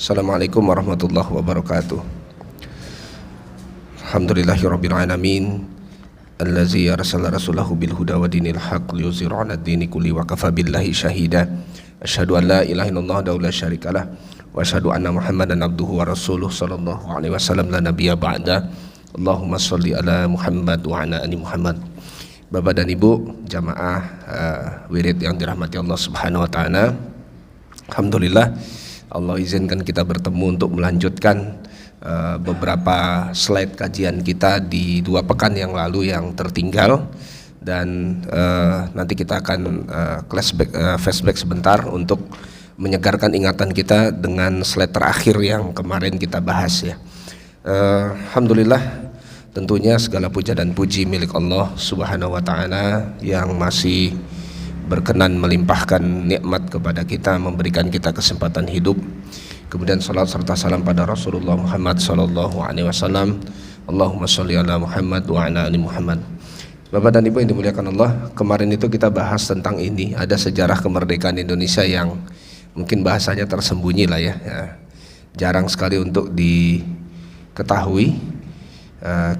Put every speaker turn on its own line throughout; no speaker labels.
Assalamualaikum warahmatullahi wabarakatuh. Alhamdulillahirabbil alamin allazi arsala rasulahu bil huda wa dinil haqq liyuzhirahu 'ala ad-dini kulli wa kafa billahi shahida. Asyhadu an la ilaha illallah wa la syarikalah wa asyhadu anna Muhammadan abduhu wa rasuluh sallallahu alaihi wasallam la nabiyya ba'da. Allahumma shalli ala Muhammad wa ala ali Muhammad. Bapak dan Ibu jamaah wirid yang dirahmati Allah Subhanahu wa taala. Alhamdulillah Allah izinkan kita bertemu untuk melanjutkan beberapa slide kajian kita di 2 pekan yang lalu yang tertinggal, dan nanti kita akan flashback sebentar untuk menyegarkan ingatan kita dengan slide terakhir yang kemarin kita bahas ya. Alhamdulillah, tentunya segala puja dan puji milik Allah Subhanahu wa taala yang masih berkenan melimpahkan nikmat kepada kita, memberikan kita kesempatan hidup. Kemudian salat serta salam pada Rasulullah Muhammad sallallahu alaihi wasallam. Allahumma sholli ala Muhammad wa ala ali Muhammad. Bapak dan Ibu yang dimuliakan Allah, kemarin itu kita bahas tentang ini, ada sejarah kemerdekaan Indonesia yang mungkin bahasanya tersembunyi lah ya. Jarang sekali untuk diketahui.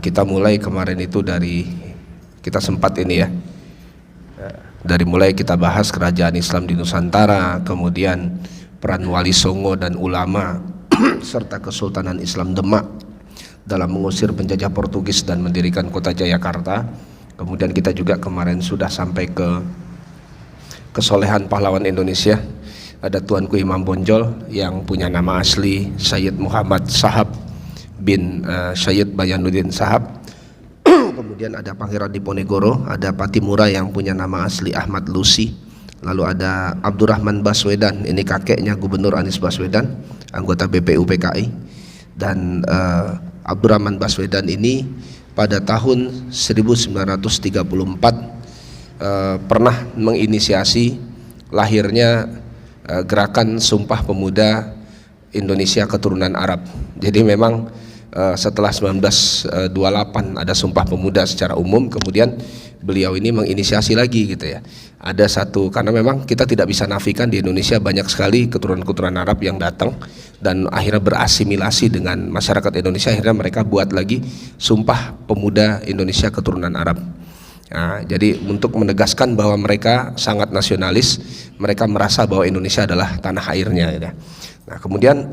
Kita mulai kemarin itu dari, kita sempat ini ya, dari mulai kita bahas kerajaan Islam di Nusantara, kemudian peran Wali Songo dan ulama serta Kesultanan Islam Demak dalam mengusir penjajah Portugis dan mendirikan kota Jayakarta. Kemudian kita juga kemarin sudah sampai ke kesolehan pahlawan Indonesia. Ada Tuanku Imam Bonjol yang punya nama asli Sayyid Muhammad Sahab bin Sayyid Bayanuddin Sahab. Kemudian ada Pangeran Diponegoro, ada Patimura yang punya nama asli Ahmad Lusi. Lalu ada Abdurrahman Baswedan, ini kakeknya Gubernur Anies Baswedan, anggota BPU PKI. Dan Abdurrahman Baswedan ini pada tahun 1934 pernah menginisiasi lahirnya gerakan Sumpah Pemuda Indonesia Keturunan Arab. Jadi memang setelah 1928 ada Sumpah Pemuda secara umum, kemudian beliau ini menginisiasi lagi gitu ya. Ada satu, karena memang kita tidak bisa nafikan di Indonesia banyak sekali keturunan-keturunan Arab yang datang dan akhirnya berasimilasi dengan masyarakat Indonesia. Akhirnya mereka buat lagi Sumpah Pemuda Indonesia Keturunan Arab. Nah, jadi untuk menegaskan bahwa mereka sangat nasionalis, mereka merasa bahwa Indonesia adalah tanah airnya ya. Nah, kemudian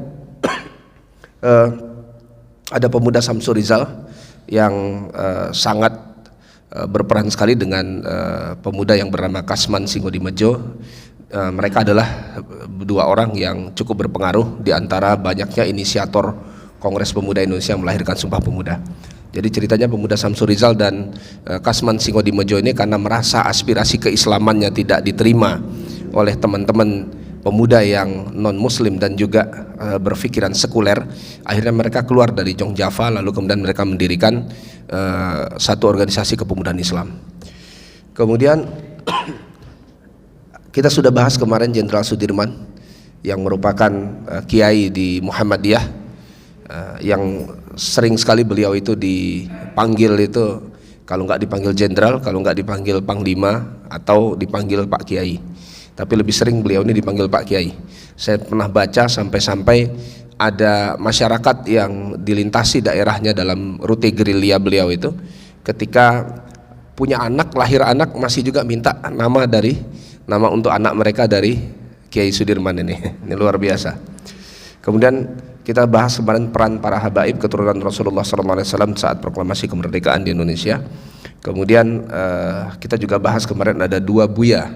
ada pemuda Samsul Rizal yang sangat berperan sekali dengan pemuda yang bernama Kasman Singodimejo. Mereka adalah 2 orang yang cukup berpengaruh di antara banyaknya inisiator Kongres Pemuda Indonesia yang melahirkan Sumpah Pemuda. Jadi ceritanya pemuda Samsul Rizal dan Kasman Singodimejo ini karena merasa aspirasi keislamannya tidak diterima oleh teman-teman pemuda yang non muslim dan juga berpikiran sekuler, akhirnya mereka keluar dari Jong Java, lalu kemudian mereka mendirikan satu organisasi kepemudaan Islam. Kemudian kita sudah bahas kemarin Jenderal Sudirman yang merupakan kiai di Muhammadiyah, yang sering sekali beliau itu dipanggil itu, kalau nggak dipanggil jenderal, kalau nggak dipanggil panglima, atau dipanggil Pak Kiai. Tapi lebih sering beliau ini dipanggil Pak Kiai. Saya pernah baca sampai ada masyarakat yang dilintasi daerahnya dalam rute gerilya beliau itu, ketika punya anak, lahir anak, masih juga minta nama untuk anak mereka dari Kiai Sudirman ini. Ini luar biasa. Kemudian kita bahas kemarin peran para habaib keturunan Rasulullah SAW saat proklamasi kemerdekaan di Indonesia. Kemudian kita juga bahas kemarin ada 2 buya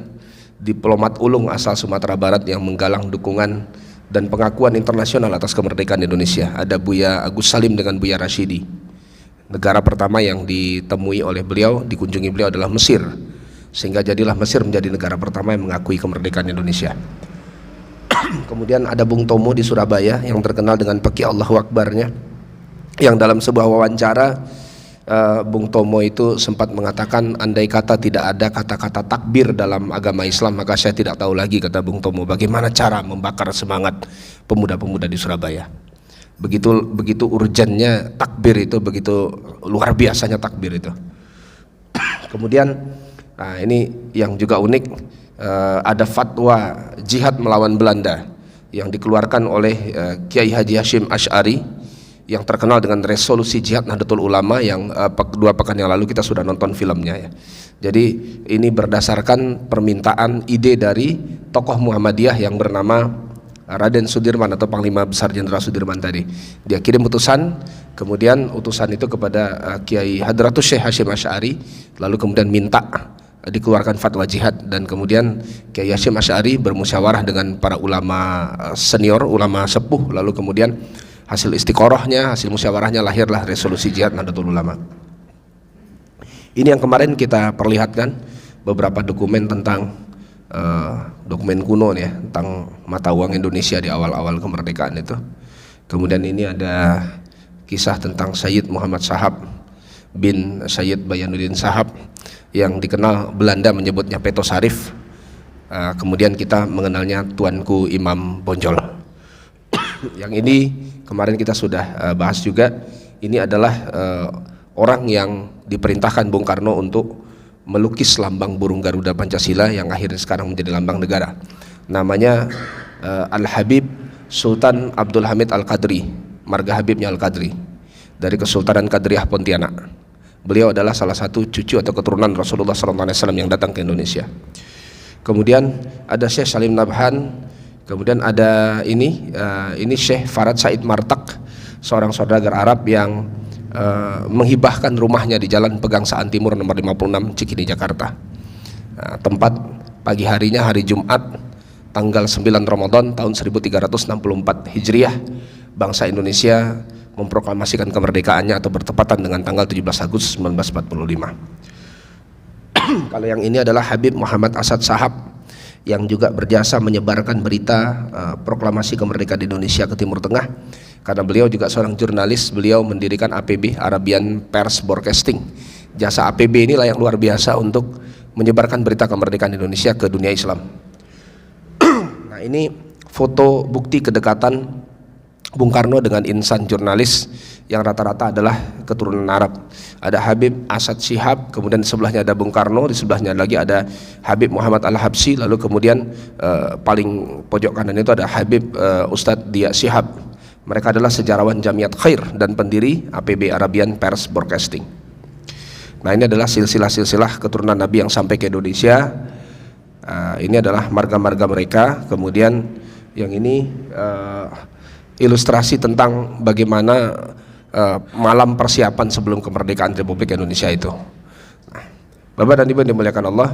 diplomat ulung asal Sumatera Barat yang menggalang dukungan dan pengakuan internasional atas kemerdekaan Indonesia. Ada Buya Agus Salim dengan Buya Rashidi. Negara pertama yang ditemui oleh beliau, dikunjungi beliau adalah Mesir, sehingga jadilah Mesir menjadi negara pertama yang mengakui kemerdekaan Indonesia. Kemudian ada Bung Tomo di Surabaya yang terkenal dengan peki Allahu Akbarnya, yang dalam sebuah wawancara Bung Tomo itu sempat mengatakan, andai kata tidak ada kata-kata takbir dalam agama Islam, maka saya tidak tahu lagi, kata Bung Tomo, bagaimana cara membakar semangat pemuda-pemuda di Surabaya. Begitu urgennya takbir itu, begitu luar biasanya takbir itu. Kemudian ini yang juga unik, ada fatwa jihad melawan Belanda yang dikeluarkan oleh Kiai Haji Hashim Asy'ari yang terkenal dengan resolusi jihad Nahdlatul Ulama yang 2 pekan yang lalu kita sudah nonton filmnya ya. Jadi ini berdasarkan permintaan ide dari tokoh Muhammadiyah yang bernama Raden Sudirman atau Panglima Besar Jenderal Sudirman tadi. Dia kirim utusan, kemudian utusan itu kepada Kiai Hadratus Syekh Hashim Asy'ari, lalu kemudian minta dikeluarkan fatwa jihad, dan kemudian Kiai Hashim Asy'ari bermusyawarah dengan para ulama senior, ulama sepuh, lalu kemudian hasil istiqorohnya, hasil musyawarahnya lahirlah resolusi jihad Nahdlatul Ulama. Ini yang kemarin kita perlihatkan beberapa dokumen tentang dokumen kuno ya, tentang mata uang Indonesia di awal-awal kemerdekaan itu. Kemudian ini ada kisah tentang Sayyid Muhammad Shahab bin Sayyid Bayanuddin Shahab yang dikenal Belanda menyebutnya Peto Sarif. Kemudian kita mengenalnya Tuanku Imam Bonjol. Yang ini kemarin kita sudah bahas juga. Ini adalah orang yang diperintahkan Bung Karno untuk melukis lambang burung Garuda Pancasila yang akhirnya sekarang menjadi lambang negara. Namanya Al-Habib Sultan Abdul Hamid Al-Qadri, marga Habibnya Al-Qadri, dari Kesultanan Qadriyah Pontianak. Beliau adalah salah satu cucu atau keturunan Rasulullah SAW yang datang ke Indonesia. Kemudian ada Syekh Salim Nabhan. Kemudian ada ini Syekh Farad Said Martak, seorang saudagar Arab yang menghibahkan rumahnya di Jalan Pegangsaan Timur nomor 56 Cikini Jakarta. Tempat pagi harinya hari Jumat tanggal 9 Ramadan tahun 1364 Hijriah, bangsa Indonesia memproklamasikan kemerdekaannya atau bertepatan dengan tanggal 17 Agustus 1945. Kalau yang ini adalah Habib Muhammad Asad Shahab yang juga berjasa menyebarkan berita proklamasi kemerdekaan Indonesia ke Timur Tengah. Karena beliau juga seorang jurnalis, beliau mendirikan APB, Arabian Pers Broadcasting. Jasa APB inilah yang luar biasa untuk menyebarkan berita kemerdekaan Indonesia ke dunia Islam. Nah, ini foto bukti kedekatan Bung Karno dengan insan jurnalis yang rata-rata adalah keturunan Arab. Ada Habib Asad Shihab, kemudian di sebelahnya ada Bung Karno, di sebelahnya lagi ada Habib Muhammad Al-Habsyi, lalu kemudian paling pojok kanan itu ada Habib Ustadz Dia Shihab. Mereka adalah sejarawan Jamiat Khair dan pendiri APB Arabian Pers Broadcasting. Nah, ini adalah silsilah-silsilah keturunan Nabi yang sampai ke Indonesia. Ini adalah marga-marga mereka. Kemudian yang ini ilustrasi tentang bagaimana malam persiapan sebelum kemerdekaan Republik Indonesia itu. Nah, Bapak dan Ibu yang dimuliakan Allah,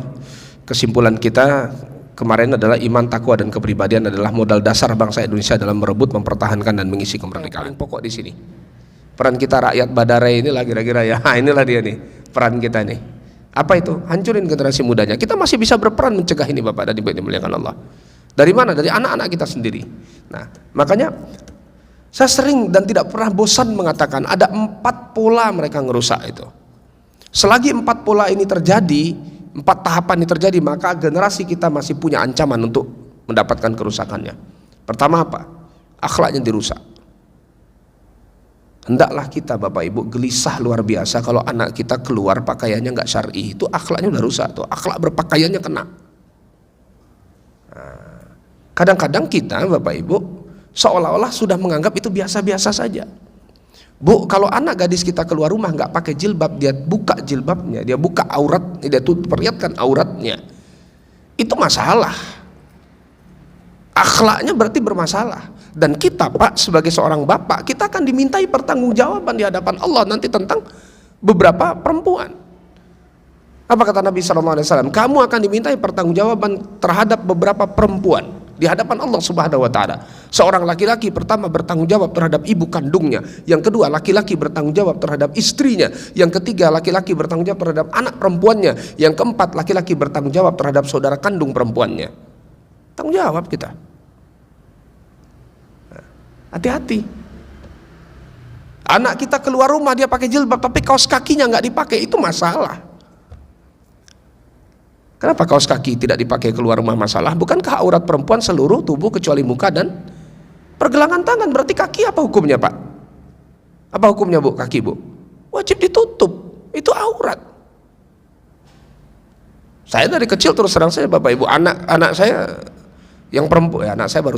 kesimpulan kita kemarin adalah iman, takwa, dan kepribadian adalah modal dasar bangsa Indonesia dalam merebut, mempertahankan, dan mengisi kemerdekaan. Yang paling pokok di sini, peran kita rakyat Badare inilah kira-kira ya. Inilah dia nih peran kita nih. Apa itu? Hancurin generasi mudanya. Kita masih bisa berperan mencegah ini, Bapak dan Ibu yang dimuliakan Allah. Dari mana? Dari anak-anak kita sendiri. Nah, makanya saya sering dan tidak pernah bosan mengatakan ada 4 pola mereka ngerusak itu. Selagi 4 pola ini terjadi, 4 tahapan ini terjadi, maka generasi kita masih punya ancaman untuk mendapatkan kerusakannya. Pertama apa? Akhlaknya dirusak. Hendaklah kita Bapak Ibu gelisah luar biasa kalau anak kita keluar pakaiannya nggak syar'i, itu akhlaknya udah rusak tuh. Akhlak berpakaiannya kena. Kadang-kadang kita Bapak Ibu seolah-olah sudah menganggap itu biasa-biasa saja. Bu, kalau anak gadis kita keluar rumah nggak pakai jilbab, dia buka jilbabnya, dia buka aurat, dia perlihatkan auratnya, itu masalah. Akhlaknya berarti bermasalah. Dan kita Pak sebagai seorang bapak, kita akan dimintai pertanggungjawaban di hadapan Allah nanti tentang beberapa perempuan. Apa kata Nabi SAW? Kamu akan dimintai pertanggungjawaban terhadap beberapa perempuan di hadapan Allah Subhanahu wa taala. Seorang laki-laki pertama bertanggung jawab terhadap ibu kandungnya, yang kedua laki-laki bertanggung jawab terhadap istrinya, yang ketiga laki-laki bertanggung jawab terhadap anak perempuannya, yang keempat laki-laki bertanggung jawab terhadap saudara kandung perempuannya. Tanggung jawab kita. Hati-hati. Anak kita keluar rumah dia pakai jilbab tapi kaos kakinya nggak dipakai, itu masalah. Kenapa kaos kaki tidak dipakai keluar rumah masalah? Bukankah aurat perempuan seluruh tubuh kecuali muka dan pergelangan tangan? Berarti kaki apa hukumnya Pak? Apa hukumnya Bu? Kaki Bu? Wajib ditutup, itu aurat. Saya dari kecil terus terang saya Bapak Ibu, anak saya Yang perempuan, ya, anak saya baru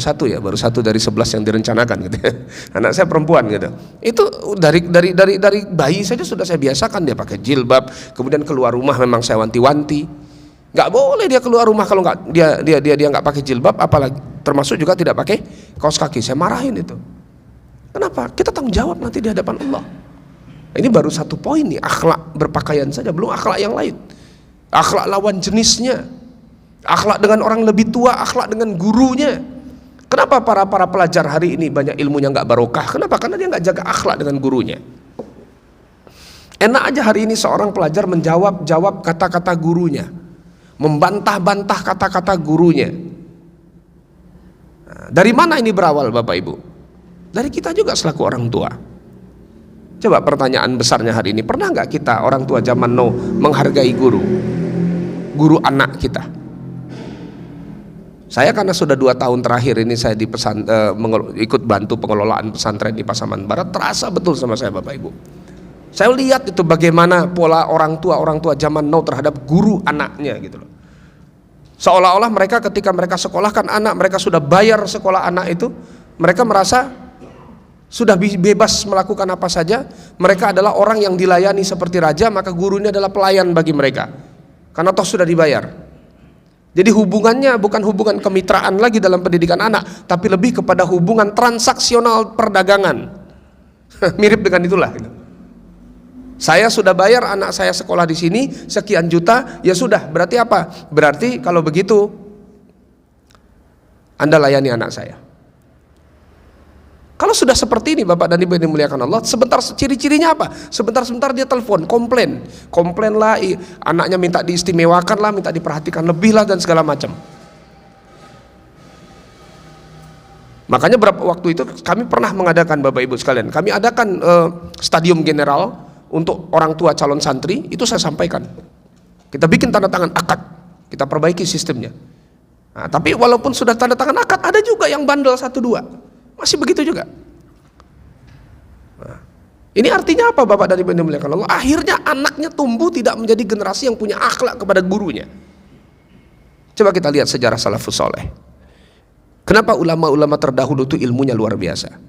satu dari 11 yang direncanakan gitu ya. Anak saya perempuan gitu. Itu dari bayi saja sudah saya biasakan dia pakai jilbab, kemudian keluar rumah memang saya wanti-wanti. Nggak boleh dia keluar rumah kalau nggak dia nggak pakai jilbab, apalagi termasuk juga tidak pakai kaos kaki. Saya marahin itu. Kenapa? Kita tanggung jawab nanti di hadapan Allah. Ini baru satu poin nih, akhlak berpakaian saja, belum akhlak yang lain. Akhlak lawan jenisnya. Akhlak dengan orang lebih tua, akhlak dengan gurunya. Kenapa para pelajar hari ini banyak ilmunya nggak barokah? Kenapa? Karena dia nggak jaga akhlak dengan gurunya. Enak aja hari ini seorang pelajar menjawab kata-kata gurunya, membantah-bantah kata-kata gurunya. Nah, dari mana ini berawal, Bapak Ibu? Dari kita juga selaku orang tua. Coba pertanyaan besarnya hari ini, pernah nggak kita orang tua zaman now menghargai guru anak kita? Saya karena sudah 2 tahun terakhir ini saya ikut bantu pengelolaan pesantren di Pasaman Barat, terasa betul sama saya, Bapak Ibu. Saya lihat itu bagaimana pola orang tua zaman now terhadap guru anaknya gitu loh. Seolah-olah mereka ketika mereka sekolahkan anak, mereka sudah bayar sekolah anak itu, mereka merasa sudah bebas melakukan apa saja. Mereka adalah orang yang dilayani seperti raja, maka gurunya adalah pelayan bagi mereka. Karena toh sudah dibayar. Jadi hubungannya bukan hubungan kemitraan lagi dalam pendidikan anak, tapi lebih kepada hubungan transaksional perdagangan. Mirip dengan itulah. Saya sudah bayar anak saya sekolah di sini sekian juta, ya sudah. Berarti apa? Berarti kalau begitu Anda layani anak saya. Kalau sudah seperti ini Bapak dan Ibu yang dimuliakan Allah, sebentar ciri-cirinya apa? Sebentar-sebentar dia telepon, komplain lah, anaknya minta diistimewakan lah, minta diperhatikan lebih lah dan segala macam. Makanya waktu itu kami pernah mengadakan, Bapak Ibu sekalian, kami adakan stadium general untuk orang tua calon santri, itu saya sampaikan. Kita bikin tanda tangan akad, kita perbaiki sistemnya. Nah, tapi walaupun sudah tanda tangan akad, ada juga yang bandel 1-2. Masih begitu juga. Nah, ini artinya apa, Bapak dan Ibu yang dimuliakan Allah? Akhirnya anaknya tumbuh tidak menjadi generasi yang punya akhlak kepada gurunya. Coba kita lihat sejarah salafus soleh. Kenapa ulama-ulama terdahulu itu ilmunya luar biasa?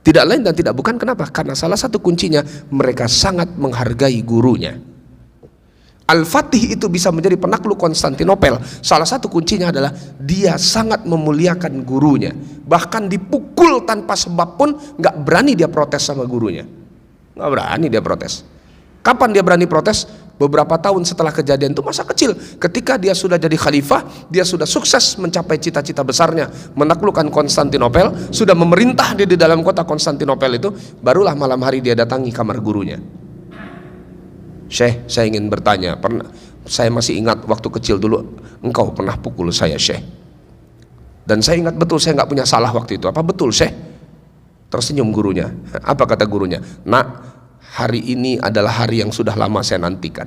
Tidak lain dan tidak bukan kenapa? Karena salah satu kuncinya mereka sangat menghargai gurunya. Al-Fatih itu bisa menjadi penakluk Konstantinopel. Salah satu kuncinya adalah dia sangat memuliakan gurunya. Bahkan dipukul tanpa sebab pun nggak berani dia protes sama gurunya. Nggak berani dia protes. Kapan dia berani protes? Beberapa tahun setelah kejadian itu, masa kecil. Ketika dia sudah jadi khalifah, dia sudah sukses mencapai cita-cita besarnya, menaklukkan Konstantinopel, sudah memerintah di dalam kota Konstantinopel itu, barulah malam hari dia datangi kamar gurunya. Syekh, saya ingin bertanya, saya masih ingat waktu kecil dulu engkau pernah pukul saya, Syekh. Dan saya ingat betul saya nggak punya salah waktu itu. Apa betul, Syekh? Tersenyum gurunya. Apa kata gurunya? Nak, hari ini adalah hari yang sudah lama saya nantikan.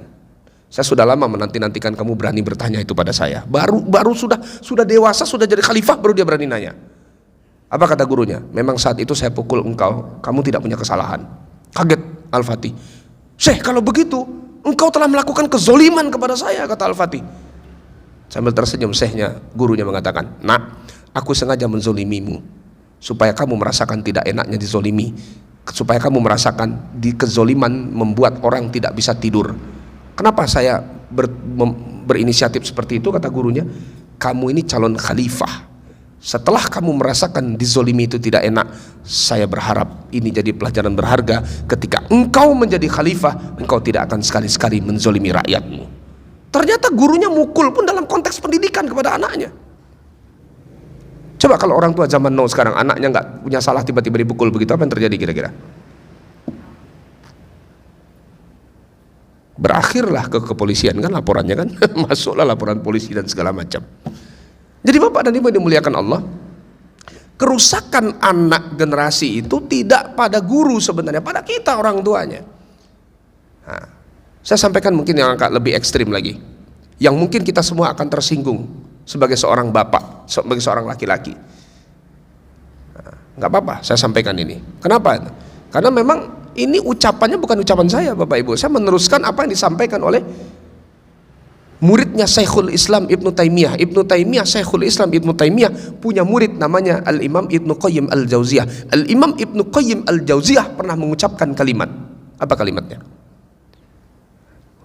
Saya sudah lama menanti-nantikan kamu berani bertanya itu pada saya. Baru sudah dewasa, sudah jadi khalifah, baru dia berani nanya. Apa kata gurunya? Memang saat itu saya pukul engkau, kamu tidak punya kesalahan. Kaget Al-Fatih. Syekh, kalau begitu engkau telah melakukan kezoliman kepada saya, kata Al-Fatih. Sambil tersenyum syekhnya, gurunya mengatakan, nak, aku sengaja menzolimimu supaya kamu merasakan tidak enaknya dizolimi, supaya kamu merasakan di kezoliman membuat orang tidak bisa tidur. Kenapa saya berinisiatif seperti itu, kata gurunya? Kamu ini calon khalifah. Setelah kamu merasakan dizolimi itu tidak enak, saya berharap ini jadi pelajaran berharga. Ketika engkau menjadi khalifah, engkau tidak akan sekali-sekali menzolimi rakyatmu. Ternyata gurunya mukul pun dalam konteks pendidikan kepada anaknya. Coba kalau orang tua zaman now sekarang, anaknya nggak punya salah tiba-tiba dipukul begitu, apa yang terjadi kira-kira? Berakhirlah ke kepolisian kan laporannya kan, masuklah laporan polisi dan segala macam. Jadi Bapak dan Ibu yang dimuliakan Allah, kerusakan anak generasi itu tidak pada guru sebenarnya, pada kita orang tuanya. Nah, saya sampaikan mungkin yang agak lebih ekstrim lagi, yang mungkin kita semua akan tersinggung sebagai seorang bapak, sebagai seorang laki-laki. Nggak apa-apa, saya sampaikan ini. Kenapa? Karena memang ini ucapannya bukan ucapan saya, Bapak Ibu. Saya meneruskan apa yang disampaikan oleh muridnya Syekhul Islam Ibnu Taimiyah. Syekhul Islam Ibnu Taimiyah punya murid namanya Al-Imam Ibnu Qayyim Al-Jauziyah. Al-Imam Ibnu Qayyim Al-Jauziyah pernah mengucapkan kalimat. Apa kalimatnya?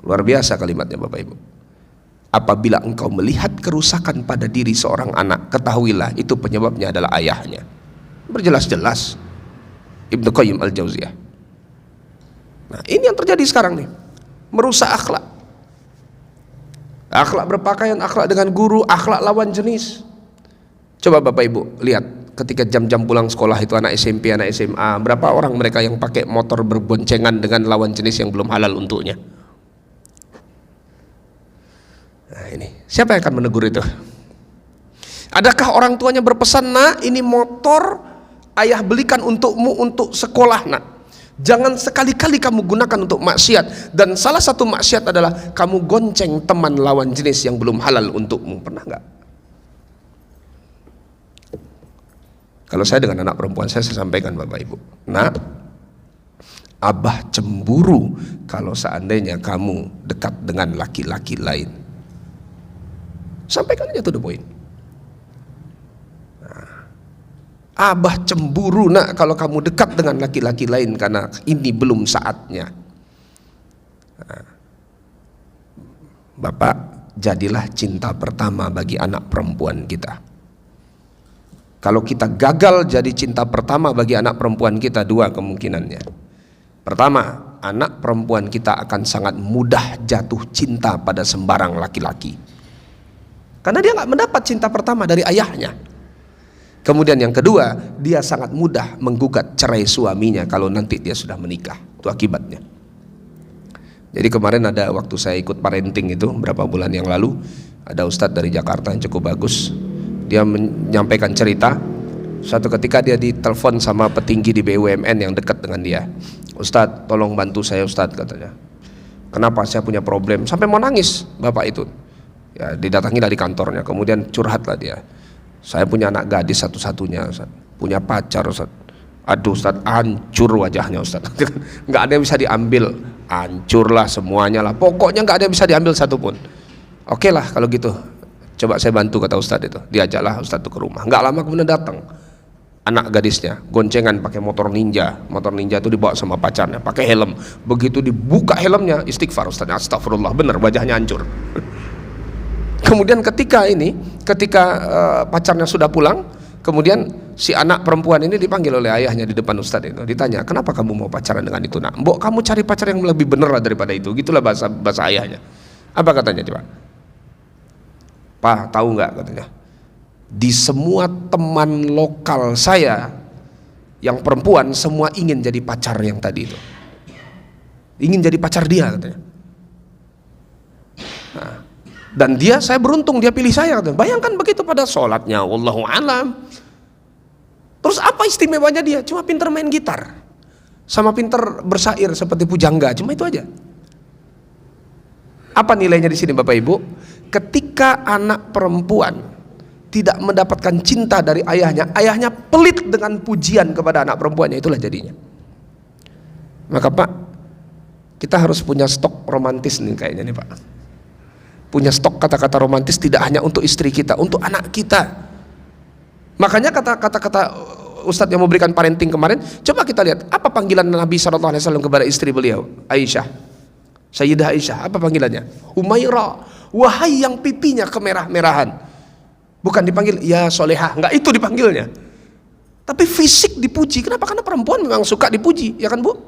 Luar biasa kalimatnya Bapak Ibu. Apabila engkau melihat kerusakan pada diri seorang anak, ketahuilah itu penyebabnya adalah ayahnya. Berjelas-jelas Ibnu Qayyim Al-Jauziyah. Nah, ini yang terjadi sekarang nih. Merusak akhlak. Akhlak berpakaian, akhlak dengan guru, akhlak lawan jenis. Coba Bapak Ibu lihat ketika jam-jam pulang sekolah itu anak SMP, anak SMA, berapa orang mereka yang pakai motor berboncengan dengan lawan jenis yang belum halal untuknya. Nah ini, siapa yang akan menegur itu? Adakah orang tuanya berpesan, nak ini motor ayah belikan untukmu untuk sekolah nak. Jangan sekali-kali kamu gunakan untuk maksiat. Dan salah satu maksiat adalah kamu gonceng teman lawan jenis yang belum halal untukmu. Pernah nggak? Kalau saya dengan anak perempuan saya sampaikan Bapak Ibu, nak, abah cemburu kalau seandainya kamu dekat dengan laki-laki lain. Sampaikan aja tuh the point. Abah cemburu nak kalau kamu dekat dengan laki-laki lain karena ini belum saatnya. Bapak, jadilah cinta pertama bagi anak perempuan kita. Kalau kita gagal jadi cinta pertama bagi anak perempuan kita, dua kemungkinannya. Pertama, anak perempuan kita akan sangat mudah jatuh cinta pada sembarang laki-laki. Karena dia nggak mendapat cinta pertama dari ayahnya. Kemudian yang kedua, dia sangat mudah menggugat cerai suaminya kalau nanti dia sudah menikah. Itu akibatnya. Jadi kemarin ada waktu saya ikut parenting itu beberapa bulan yang lalu, ada ustadz dari Jakarta yang cukup bagus. Dia menyampaikan cerita, suatu ketika dia ditelepon sama petinggi di BUMN yang dekat dengan dia. Ustadz, tolong bantu saya Ustadz, katanya. Kenapa? Saya punya problem. Sampai mau nangis bapak itu. Ya, didatangi dari kantornya, kemudian curhatlah dia. Saya punya anak gadis satu-satunya Ustaz. Punya pacar Ustaz. Aduh Ustaz, hancur wajahnya Ustaz. Nggak ada yang bisa diambil, hancurlah semuanya lah. Pokoknya nggak ada yang bisa diambil satupun. Oke lah kalau gitu, coba saya bantu, kata Ustaz itu. Diajaklah Ustaz itu ke rumah. Nggak lama kemudian datang anak gadisnya, goncengan pakai motor ninja. Motor ninja itu dibawa sama pacarnya, pakai helm. Begitu dibuka helmnya, istighfar Ustaz, astagfirullah, bener wajahnya hancur. Kemudian ketika pacarnya sudah pulang, kemudian si anak perempuan ini dipanggil oleh ayahnya di depan Ustadz itu, ditanya, kenapa kamu mau pacaran dengan itu nak? Mbok, kamu cari pacar yang lebih bener lah daripada itu. Gitulah bahasa ayahnya. Apa katanya coba? Pak, tahu nggak katanya? Di semua teman lokal saya yang perempuan semua ingin jadi pacar yang tadi itu. Ingin jadi pacar dia katanya. Nah, dan dia, saya beruntung dia pilih saya. Bayangkan begitu pada sholatnya, wallahu alam. Terus apa istimewanya dia? Cuma pinter main gitar, sama pinter bersair seperti pujangga, cuma itu aja. Apa nilainya di sini Bapak Ibu? Ketika anak perempuan tidak mendapatkan cinta dari ayahnya, ayahnya pelit dengan pujian kepada anak perempuannya, itulah jadinya. Maka Pak, kita harus punya stok romantis nih kayaknya nih Pak. Punya stok kata-kata romantis tidak hanya untuk istri kita, untuk anak kita. Makanya kata-kata Ustadz yang memberikan parenting kemarin, coba kita lihat apa panggilan Nabi SAW kepada istri beliau, Aisyah, Sayyidah Aisyah. Apa panggilannya? Humaira, wahai yang pipinya kemerah-merahan. Bukan dipanggil ya solehah, enggak itu dipanggilnya. Tapi fisik dipuji. Kenapa? Karena perempuan memang suka dipuji, ya kan Bu?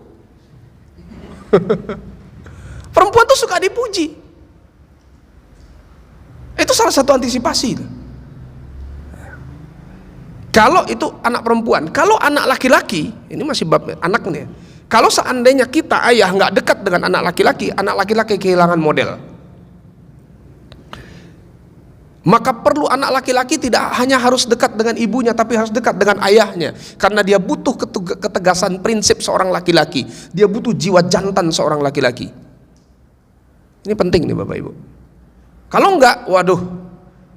Perempuan tuh suka dipuji. Itu salah satu antisipasi. Kalau itu anak perempuan, kalau anak laki-laki, ini masih bab anak nih. Kalau seandainya kita ayah nggak dekat dengan anak laki-laki kehilangan model. Maka perlu anak laki-laki tidak hanya harus dekat dengan ibunya, tapi harus dekat dengan ayahnya. Karena dia butuh ketegasan prinsip seorang laki-laki. Dia butuh jiwa jantan seorang laki-laki. Ini penting nih Bapak Ibu. Kalau enggak, waduh,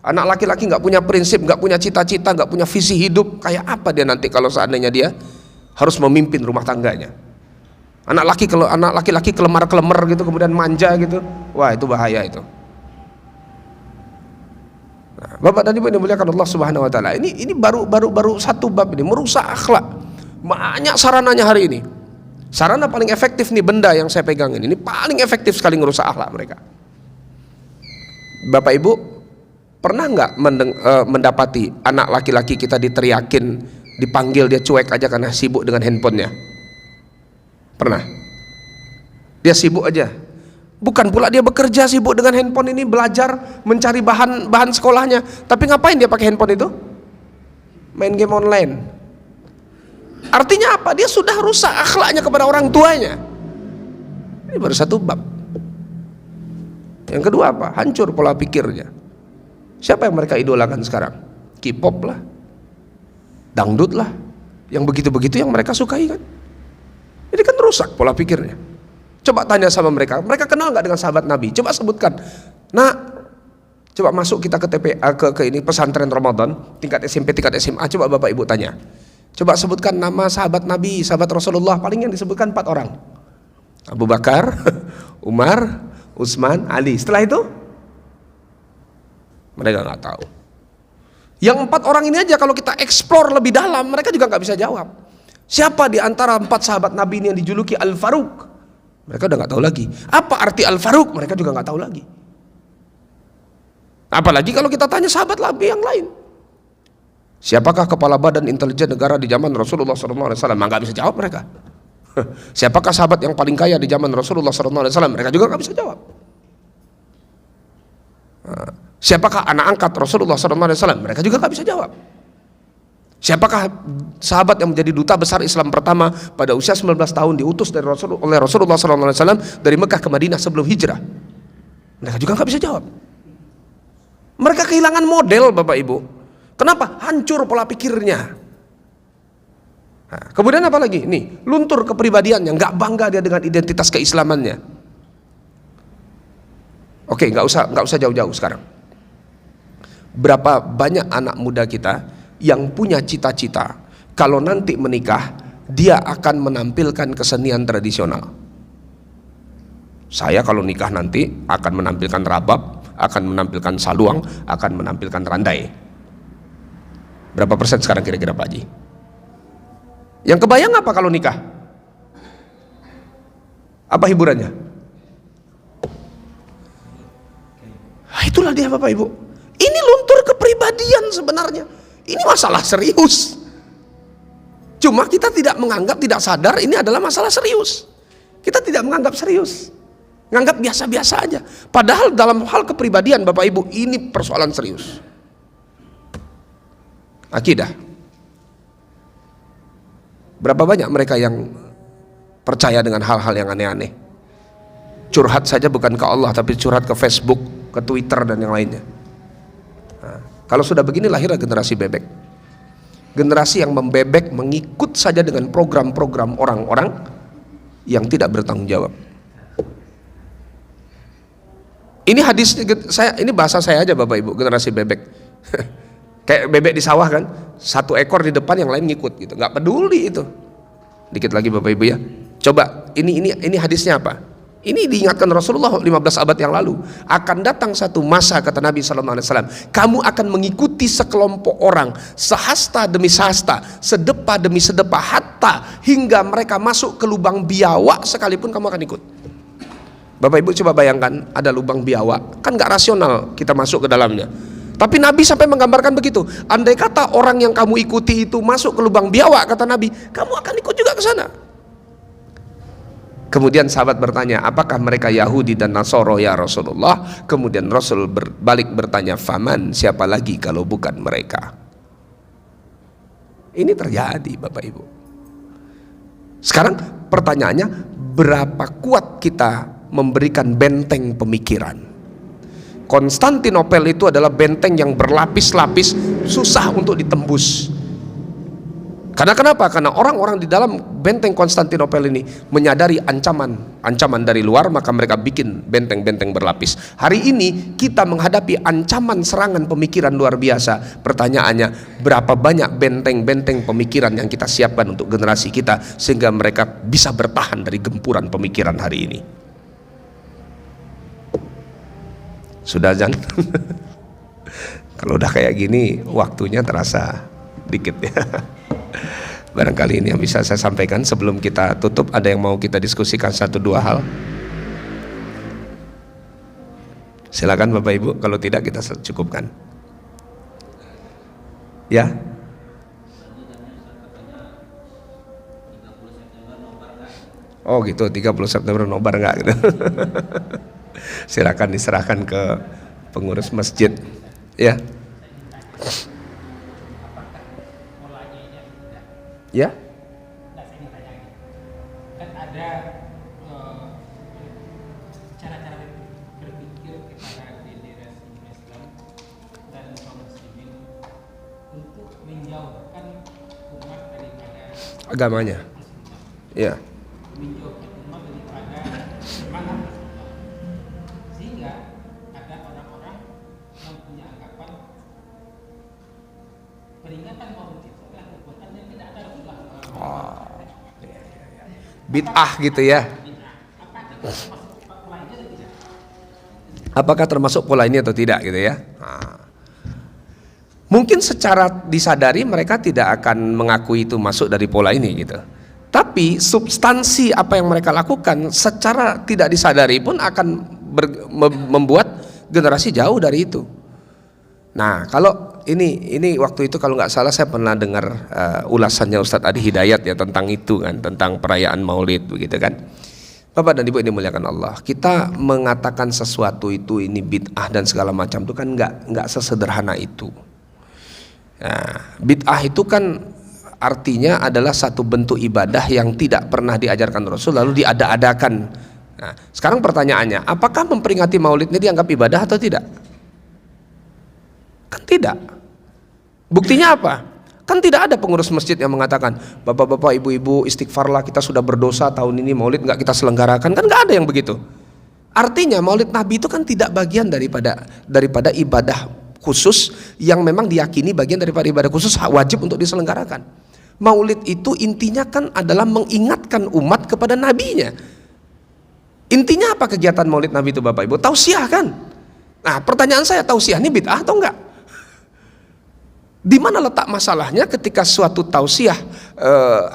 anak laki-laki nggak punya prinsip, nggak punya cita-cita, nggak punya visi hidup, kayak apa dia nanti kalau seandainya dia harus memimpin rumah tangganya? Anak laki-laki kelemar-kelemar gitu, kemudian manja gitu, wah itu bahaya itu. Bapak dan Ibu yang dimuliakan Allah Subhanahu wa taala. Ini baru satu bab ini, merusak akhlak. Banyak sarananya hari ini. Sarana paling efektif nih benda yang saya pegang ini paling efektif sekali ngerusak akhlak mereka. Bapak Ibu pernah nggak mendapati anak laki-laki kita diteriakin, dipanggil dia cuek aja karena sibuk dengan handphonenya? Pernah? Dia sibuk aja. Bukan pula dia bekerja, sibuk dengan handphone ini, belajar, mencari bahan sekolahnya. Tapi ngapain dia pakai handphone itu? Main game online. Artinya apa? Dia sudah rusak akhlaknya kepada orang tuanya. Ini baru satu bab. Yang kedua apa? Hancur pola pikirnya. Siapa yang mereka idolakan sekarang? K-pop lah, dangdut lah, yang begitu-begitu yang mereka sukai kan. Jadi kan rusak pola pikirnya. Coba tanya sama mereka kenal nggak dengan sahabat Nabi? Coba sebutkan. Nah, coba masuk kita ke TPA ke ini pesantren Ramadan tingkat SMP, tingkat SMA. Coba Bapak Ibu tanya. Coba sebutkan nama sahabat Nabi, sahabat Rasulullah. Paling yang disebutkan 4 orang. Abu Bakar, Umar, Utsman, Ali. Setelah itu mereka nggak tahu. Yang 4 orang ini aja kalau kita explore lebih dalam, mereka juga nggak bisa jawab. Siapa di antara 4 sahabat Nabi ini yang dijuluki Al-Faruq? Mereka udah nggak tahu lagi. Apa arti Al-Faruq? Mereka juga nggak tahu lagi. Apalagi kalau kita tanya sahabat Nabi yang lain. Siapakah kepala badan intelijen negara di zaman Rasulullah SAW? Nggak bisa jawab mereka. Siapakah sahabat yang paling kaya di zaman Rasulullah SAW? Mereka juga nggak bisa jawab. Siapakah anak angkat Rasulullah SAW? Mereka juga nggak bisa jawab. Siapakah sahabat yang menjadi duta besar Islam pertama pada usia 19 tahun diutus oleh Rasulullah SAW dari Mekah ke Madinah sebelum hijrah? Mereka juga nggak bisa jawab. Mereka kehilangan model, Bapak Ibu. Kenapa? Hancur pola pikirnya. Nah, kemudian apa lagi? Nih, luntur kepribadiannya, nggak bangga dia dengan identitas keislamannya. Oke, nggak usah jauh-jauh sekarang. Berapa banyak anak muda kita yang punya cita-cita kalau nanti menikah dia akan menampilkan kesenian tradisional. Saya kalau nikah nanti akan menampilkan rabab, akan menampilkan saluang, akan menampilkan randai. Berapa persen sekarang kira-kira Pak Haji? Yang kebayang apa kalau nikah? Apa hiburannya? Itulah dia Bapak Ibu. Ini luntur kepribadian sebenarnya. Ini masalah serius. Cuma kita tidak menganggap, tidak sadar ini adalah masalah serius. Kita tidak menganggap serius. Menganggap biasa-biasa aja. Padahal dalam hal kepribadian Bapak Ibu, ini persoalan serius. Akidah. Berapa banyak mereka yang percaya dengan hal-hal yang aneh-aneh? Curhat saja bukan ke Allah, tapi curhat ke Facebook, ke Twitter dan yang lainnya. Nah, kalau sudah begini lahirlah generasi bebek. Generasi yang membebek mengikut saja dengan program-program orang-orang yang tidak bertanggung jawab. Ini hadis ini bahasa saya aja Bapak Ibu, generasi bebek. Kayak bebek di sawah kan, 1 ekor di depan yang lain ngikut gitu, nggak peduli itu. Dikit lagi Bapak Ibu ya. Coba ini hadisnya apa? Ini diingatkan Rasulullah 15 abad yang lalu. Akan datang satu masa, kata Nabi SAW, kamu akan mengikuti sekelompok orang, sehasta demi sehasta, sedepa demi sedepa, hatta hingga mereka masuk ke lubang biawak sekalipun kamu akan ikut. Bapak Ibu coba bayangkan, ada lubang biawak, kan gak rasional kita masuk ke dalamnya. Tapi Nabi sampai menggambarkan begitu. Andai kata orang yang kamu ikuti itu masuk ke lubang biawak, kata Nabi, kamu akan ikut juga ke sana. Kemudian sahabat bertanya, apakah mereka Yahudi dan Nasoro ya Rasulullah? Kemudian Rasul balik bertanya, faman, siapa lagi kalau bukan mereka? Ini terjadi Bapak Ibu. Sekarang pertanyaannya, berapa kuat kita memberikan benteng pemikiran? Konstantinopel itu adalah benteng yang berlapis-lapis, susah untuk ditembus. Karena kenapa? Karena orang-orang di dalam benteng Konstantinopel ini menyadari ancaman dari luar, maka mereka bikin benteng-benteng berlapis. Hari ini kita menghadapi ancaman serangan pemikiran luar biasa. Pertanyaannya, berapa banyak benteng-benteng pemikiran yang kita siapkan untuk generasi kita sehingga mereka bisa bertahan dari gempuran pemikiran hari ini? Sudah Jan? Kalau udah kayak gini waktunya terasa dikit ya. Barangkali ini yang bisa saya sampaikan sebelum kita tutup. Ada yang mau kita diskusikan satu dua hal? Silakan Bapak Ibu, kalau tidak kita cukupkan. Ya. Oh gitu, 30 September nobar enggak gitu. Silakan diserahkan ke pengurus masjid. Ya. Ya.
Kan ada cara-cara berpikir kepada generasi Islam dan kaum muslimin untuk menjauhkan umat daripada
Agamanya. Ya.
menjauhkan umat daripada semangat Rasulullah. Sehingga ada orang-orang yang punya anggapan peringatan Maulid itu adalah perbuatan yang tidak ada Rasulullah.
Bid'ah gitu ya. Apakah termasuk pola ini atau tidak gitu ya? Mungkin secara disadari mereka tidak akan mengakui itu masuk dari pola ini gitu. Tapi substansi apa yang mereka lakukan secara tidak disadari pun akan membuat generasi jauh dari itu. Nah, kalau ini waktu itu kalau nggak salah saya pernah dengar ulasannya Ustadz Adi Hidayat ya tentang itu kan, tentang perayaan Maulid begitu kan. Bapak dan Ibu ini dimuliakan Allah. Kita mengatakan sesuatu itu ini bid'ah dan segala macam itu kan nggak sesederhana itu. Nah, bid'ah itu kan artinya adalah satu bentuk ibadah yang tidak pernah diajarkan Rasul lalu diada-adakan. Nah, sekarang pertanyaannya, apakah memperingati Maulid ini dianggap ibadah atau tidak? Kan tidak. Buktinya apa? Kan tidak ada pengurus masjid yang mengatakan, bapak-bapak, ibu-ibu, istighfarlah, kita sudah berdosa tahun ini Maulid nggak kita selenggarakan. Kan nggak ada yang begitu. Artinya Maulid Nabi itu kan tidak bagian daripada ibadah khusus yang memang diyakini bagian daripada ibadah khusus wajib untuk diselenggarakan. Maulid itu intinya kan adalah mengingatkan umat kepada nabinya. Intinya apa kegiatan Maulid Nabi itu Bapak Ibu? Tausiah kan? Nah, pertanyaan saya, tausiah ini bid'ah atau enggak? Di mana letak masalahnya ketika suatu tausiah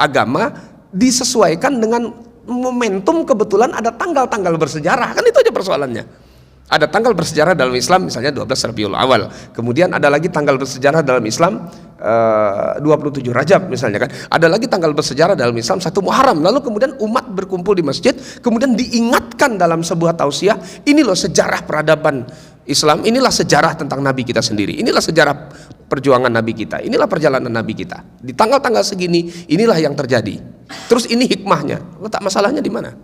agama disesuaikan dengan momentum kebetulan ada tanggal-tanggal bersejarah, kan itu aja persoalannya. Ada tanggal bersejarah dalam Islam misalnya 12 Rabiul Awal. Kemudian ada lagi tanggal bersejarah dalam Islam 27 Rajab misalnya kan. Ada lagi tanggal bersejarah dalam Islam 1 Muharram. Lalu kemudian umat berkumpul di masjid, kemudian diingatkan dalam sebuah tausiah, ini loh sejarah peradaban Islam, inilah sejarah tentang Nabi kita sendiri. Inilah sejarah perjuangan Nabi kita. Inilah perjalanan Nabi kita. Di tanggal-tanggal segini inilah yang terjadi. Terus ini hikmahnya. Letak masalahnya di mana?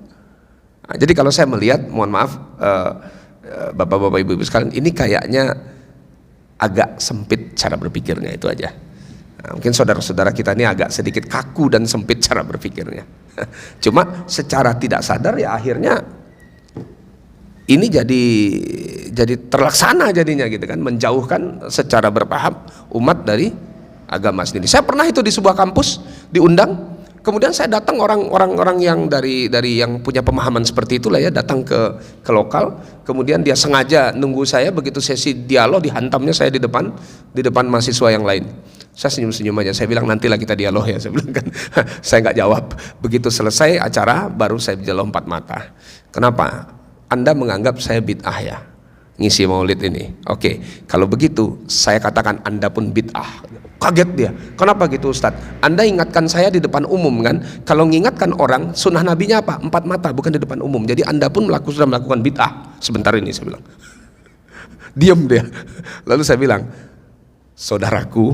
Nah, jadi kalau saya melihat, mohon maaf Bapak-bapak, ibu-ibu sekalian, ini kayaknya agak sempit cara berpikirnya, itu aja. Nah, mungkin saudara-saudara kita ini agak sedikit kaku dan sempit cara berpikirnya. Cuma secara tidak sadar ya akhirnya ini jadi terlaksana jadinya gitu kan, menjauhkan secara berpaham umat dari agama sendiri. Saya pernah itu di sebuah kampus diundang. Kemudian saya datang orang-orang yang dari yang punya pemahaman seperti itulah ya, datang ke lokal. Kemudian dia sengaja nunggu saya, begitu sesi dialog dihantamnya saya di depan mahasiswa yang lain. Saya senyum-senyum aja, saya bilang nantilah kita dialog ya, saya bilang kan. Saya nggak jawab. Begitu selesai acara baru saya dialog 4 mata. Kenapa? Anda menganggap saya bid'ah ya ngisi maulid ini. Oke, kalau begitu saya katakan Anda pun bid'ah. Kaget dia, kenapa gitu Ustadz? Anda ingatkan saya di depan umum kan? Kalau mengingatkan orang, sunnah nabinya apa? 4 mata, bukan di depan umum. Jadi Anda pun sudah melakukan bid'ah. Sebentar ini saya bilang. Diam dia. Lalu saya bilang, saudaraku,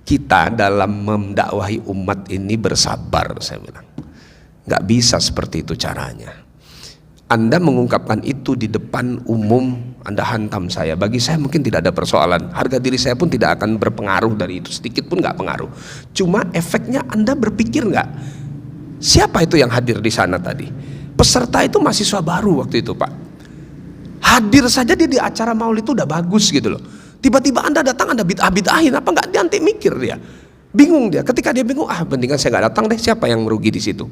kita dalam mendakwahi umat ini bersabar, saya bilang. Gak bisa seperti itu caranya. Anda mengungkapkan itu di depan umum, Anda hantam saya. Bagi saya mungkin tidak ada persoalan. Harga diri saya pun tidak akan berpengaruh dari itu, sedikit pun nggak pengaruh. Cuma efeknya Anda berpikir nggak? Siapa itu yang hadir di sana tadi? Peserta itu mahasiswa baru waktu itu Pak. Hadir saja dia di acara maulid itu udah bagus gitu loh. Tiba-tiba Anda datang, Anda bid'ah-bid'ahin, apa nggak? Dia nanti mikir dia. Bingung dia. Ketika dia bingung, mendingan saya nggak datang deh. Siapa yang merugi di situ?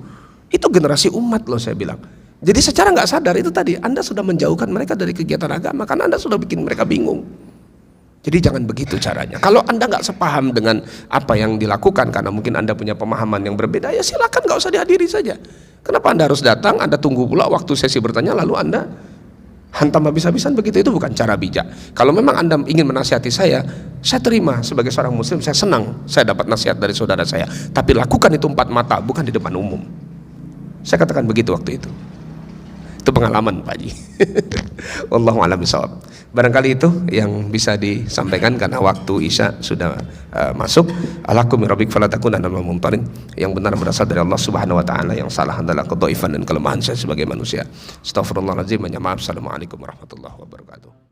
Itu generasi umat loh saya bilang. Jadi secara nggak sadar itu tadi Anda sudah menjauhkan mereka dari kegiatan agama karena Anda sudah bikin mereka bingung. Jadi jangan begitu caranya. Kalau Anda nggak sepaham dengan apa yang dilakukan karena mungkin Anda punya pemahaman yang berbeda, ya silakan, nggak usah dihadiri saja. Kenapa Anda harus datang? Anda tunggu pula waktu sesi bertanya lalu Anda hantam habis-habisan begitu? Itu bukan cara bijak. Kalau memang Anda ingin menasihati saya terima sebagai seorang muslim, saya senang saya dapat nasihat dari saudara saya. Tapi lakukan itu empat mata, bukan di depan umum. Saya katakan begitu waktu itu. Itu pengalaman Pak Haji. Wallahu a'lam bishawab. Barangkali itu yang bisa disampaikan karena waktu Isya sudah masuk. Alakum rabbik fala takunanna minal mumtarin. Yang benar berasal dari Allah Subhanahu wa taala, yang salah adalah kedhaifan dan kelemahan saya sebagai manusia. Astagfirullahalazim. Maaf. Assalamualaikum warahmatullahi wabarakatuh.